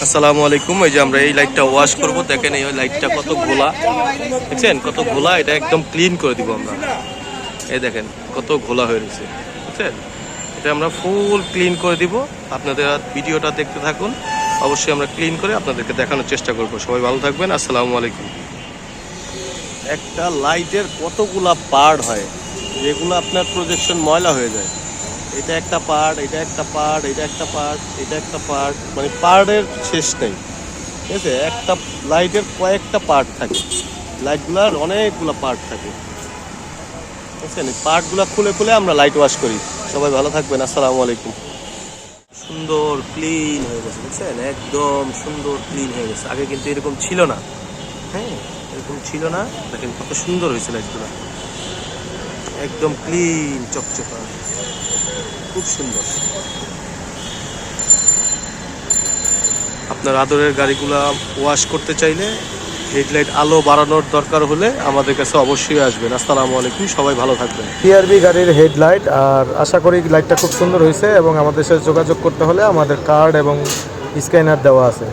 আসসালামু আলাইকুম। এই যে আমরা এই লাইটটা ওয়াশ করব, দেখেন এই লাইটটা কত ঘোলা, দেখছেন কত ঘোলা। এটা একদম ক্লিন করে দিব আমরা। এই দেখেন কত ঘোলা হয়ে গেছে, বুঝছেন? এটা আমরা ফুল ক্লিন করে দিব। আপনাদের ভিডিওটা দেখতে থাকুন, অবশ্যই আমরা ক্লিন করে আপনাদেরকে দেখানোর চেষ্টা করব। সবাই ভালো থাকবেন, আসসালামু আলাইকুম। একটা লাইটের কতগুলা পার্ট হয় যেগুলো আপনার প্রজেকশন ময়লা হয়ে যায়। এটা একটা পার্ট, এটা একটা পার্ট, এটা একটা পার্ট, এটা একটা পার্ট, মানে পার্টের শেষ নেই। ঠিক আছে, একটা লাইটের কয়েকটা পার্ট থাকে, লাইটগুলার অনেকগুলো পার্ট থাকে। বুঝছেন, এই পার্টগুলো খুলে খুলে আমরা লাইট ওয়াশ করি। সবাই ভালো থাকবেন, আসসালামু আলাইকুম। সুন্দর ক্লিন হয়ে গেছে, বুঝছেন, একদম সুন্দর ক্লিন হয়ে গেছে। আগে কিন্তু এরকম ছিল না। হ্যাঁ, এরকম ছিল না। দেখেন কত সুন্দর হয়েছে লাইটগুলো, একদম ক্লিন চকচকা, খুব সুন্দর। আপনার আদরের গাড়িগুলা ওয়াশ করতে চাইলে, হেডলাইট আলো বাড়ানোর দরকার হলে আমাদের কাছে অবশ্যই আসবেন। আসসালামু আলাইকুম, সবাই ভালো থাকবেন। টিআরবি গাড়ির হেডলাইট, আর আশা করি লাইটটা খুব সুন্দর হয়েছে এবং আমাদের সাথে যোগাযোগ করতে হলে আমাদের কার্ড এবং স্ক্যানার দেওয়া আছে।